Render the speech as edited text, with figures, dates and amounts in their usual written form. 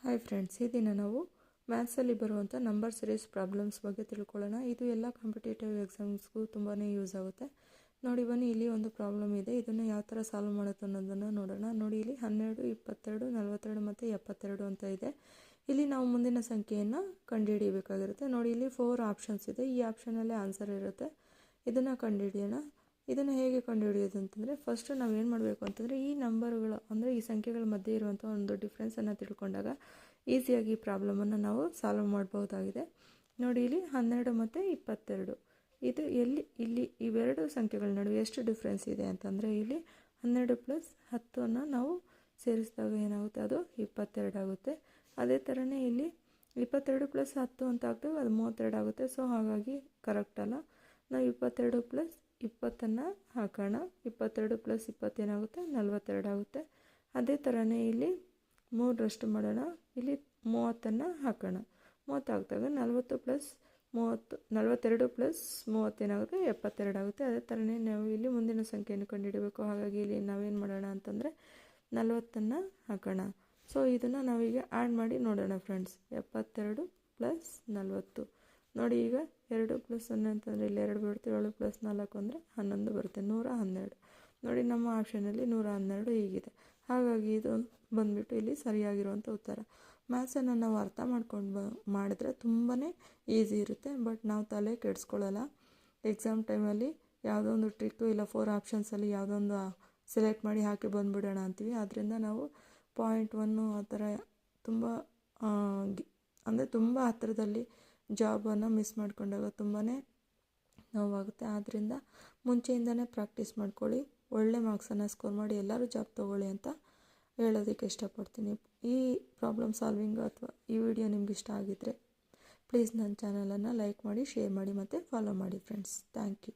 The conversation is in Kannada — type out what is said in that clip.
ಹಾಯ್ ಫ್ರೆಂಡ್ಸ್, ಈ ದಿನ ನಾವು ಮ್ಯಾಥ್ಸಲ್ಲಿ ಬರುವಂಥ ನಂಬರ್ ಸೀರೀಸ್ ಪ್ರಾಬ್ಲಮ್ಸ್ ಬಗ್ಗೆ ತಿಳ್ಕೊಳ್ಳೋಣ. ಇದು ಎಲ್ಲ ಕಾಂಪಿಟೇಟಿವ್ ಎಕ್ಸಾಮ್ಸ್ಗೂ ತುಂಬಾ ಯೂಸ್ ಆಗುತ್ತೆ. ನೋಡಿ ಬನ್ನಿ, ಇಲ್ಲಿ ಒಂದು ಪ್ರಾಬ್ಲಮ್ ಇದೆ. ಇದನ್ನು ಯಾವ ಥರ ಸಾಲ್ವ್ ಮಾಡುತ್ತೆ ಅನ್ನೋದನ್ನು ನೋಡೋಣ. ನೋಡಿ, ಇಲ್ಲಿ 12, 22, 42 ಮತ್ತು 72 ಅಂತ ಇದೆ. ಇಲ್ಲಿ ನಾವು ಮುಂದಿನ ಸಂಖ್ಯೆಯನ್ನು ಕಂಡುಹಿಡಿಯಬೇಕಾಗಿರುತ್ತೆ. ನೋಡಿ, ಇಲ್ಲಿ 4 ಆಪ್ಷನ್ಸ್ ಇದೆ. ಈ ಆಪ್ಷನಲ್ಲೇ ಆನ್ಸರ್ ಇರುತ್ತೆ. ಇದನ್ನು ಕಂಡುಹಿಡಿಯೋಣ. ಇದನ್ನು ಹೇಗೆ ಕಂಡುಹಿಡಿಯೋದು ಅಂತಂದರೆ, ಫಸ್ಟು ನಾವು ಏನು ಮಾಡಬೇಕು ಅಂತಂದರೆ, ಈ ನಂಬರ್ಗಳು ಅಂದರೆ ಈ ಸಂಖ್ಯೆಗಳ ಮಧ್ಯೆ ಇರುವಂಥ ಒಂದು ಡಿಫ್ರೆನ್ಸನ್ನು ತಿಳ್ಕೊಂಡಾಗ ಈಸಿಯಾಗಿ ಈ ಪ್ರಾಬ್ಲಮನ್ನು ನಾವು ಸಾಲ್ವ್ ಮಾಡ್ಬೋದಾಗಿದೆ. ನೋಡಿ, ಇಲ್ಲಿ 12 ಮತ್ತು 22 ಇದು ಇಲ್ಲಿ ಇವೆರಡು ಸಂಖ್ಯೆಗಳ ನಡುವೆ ಎಷ್ಟು ಡಿಫ್ರೆನ್ಸ್ ಇದೆ ಅಂತಂದರೆ, ಇಲ್ಲಿ 12 + 10 ನಾವು ಸೇರಿಸಿದಾಗ ಏನಾಗುತ್ತೆ, ಅದು 22 ಆಗುತ್ತೆ. ಅದೇ ಥರನೇ ಇಲ್ಲಿ 22 + 10 ಅಂತ ಆಗ್ತವೆ, ಅದು 32 ಆಗುತ್ತೆ. ಸೊ ಹಾಗಾಗಿ ಕರೆಕ್ಟ್ ಅಲ್ಲ. ನಾವು 22 + 20 ಹಾಕೋಣ. 22 + 20 ಏನಾಗುತ್ತೆ, 42 ಆಗುತ್ತೆ. ಅದೇ ಥರನೇ ಇಲ್ಲಿ 3ರಷ್ಟು ಮಾಡೋಣ. ಇಲ್ಲಿ 30 ಹಾಕೋಣ. 30 ಹಾಕಿದಾಗ 40 + 30 42 + 30 ಏನಾಗುತ್ತೆ, 72 ಆಗುತ್ತೆ. ಅದೇ ಥರನೇ ನಾವು ಇಲ್ಲಿ ಮುಂದಿನ ಸಂಖ್ಯೆಯನ್ನು ಕಂಡುಹಿಡಬೇಕು. ಹಾಗಾಗಿ ಇಲ್ಲಿ ನಾವೇನು ಮಾಡೋಣ ಅಂತಂದರೆ 40 ಹಾಕೋಣ. ಸೊ ಇದನ್ನು ನಾವೀಗ ಆ್ಯಡ್ ಮಾಡಿ ನೋಡೋಣ ಫ್ರೆಂಡ್ಸ್. 72 + 40. ನೋಡಿ, ಈಗ 2 + 0 ಅಂತಂದರೆ ಇಲ್ಲಿ 2 ಬರುತ್ತೆ. 7 + 4 ಅಂದರೆ 11 ಬರುತ್ತೆ. 112. ನೋಡಿ, ನಮ್ಮ ಆಪ್ಷನಲ್ಲಿ 112 ಹೀಗಿದೆ. ಹಾಗಾಗಿ ಇದು ಬಂದುಬಿಟ್ಟು ಇಲ್ಲಿ ಸರಿಯಾಗಿರುವಂಥ ಉತ್ತರ. ಮ್ಯಾಥ್ಸನ್ನು ನಾವು ಅರ್ಥ ಮಾಡ್ಕೊಂಡು ಮಾಡಿದ್ರೆ ತುಂಬಾ ಈಸಿ ಇರುತ್ತೆ. ಬಟ್ ನಾವು ತಲೆ ಕೆಡಿಸ್ಕೊಳ್ಳಲ್ಲ. ಎಕ್ಸಾಮ್ ಟೈಮಲ್ಲಿ ಯಾವುದೋ ಒಂದು ಟ್ರಿಕ್ಕು ಇಲ್ಲ 4 ಆಪ್ಷನ್ಸಲ್ಲಿ ಯಾವುದೋ ಒಂದು ಸೆಲೆಕ್ಟ್ ಮಾಡಿ ಹಾಕಿ ಬಂದುಬಿಡೋಣ ಅಂತೀವಿ. ಆದ್ದರಿಂದ ನಾವು .1 ಆ ಥರ ತುಂಬ ಅಂದರೆ ತುಂಬ ಹತ್ತಿರದಲ್ಲಿ ಜಾಬನ್ನು ಮಿಸ್ ಮಾಡಿಕೊಂಡಾಗ ತುಂಬಾ ನೋವಾಗುತ್ತೆ. ಆದ್ದರಿಂದ ಮುಂಚೆಯಿಂದನೇ ಪ್ರಾಕ್ಟೀಸ್ ಮಾಡ್ಕೊಳ್ಳಿ. ಒಳ್ಳೆ ಮಾರ್ಕ್ಸನ್ನು ಸ್ಕೋರ್ ಮಾಡಿ ಎಲ್ಲರೂ ಜಾಬ್ ತೊಗೊಳ್ಳಿ ಅಂತ ಹೇಳೋದಕ್ಕೆ ಇಷ್ಟಪಡ್ತೀನಿ. ಈ ಪ್ರಾಬ್ಲಮ್ ಸಾಲ್ವಿಂಗ್ ಅಥವಾ ಈ ವಿಡಿಯೋ ನಿಮ್ಗೆ ಇಷ್ಟ ಆಗಿದ್ದರೆ ಪ್ಲೀಸ್ ನನ್ನ ಚಾನಲನ್ನು ಲೈಕ್ ಮಾಡಿ, ಶೇರ್ ಮಾಡಿ ಮತ್ತು ಫಾಲೋ ಮಾಡಿ ಫ್ರೆಂಡ್ಸ್. Thank you.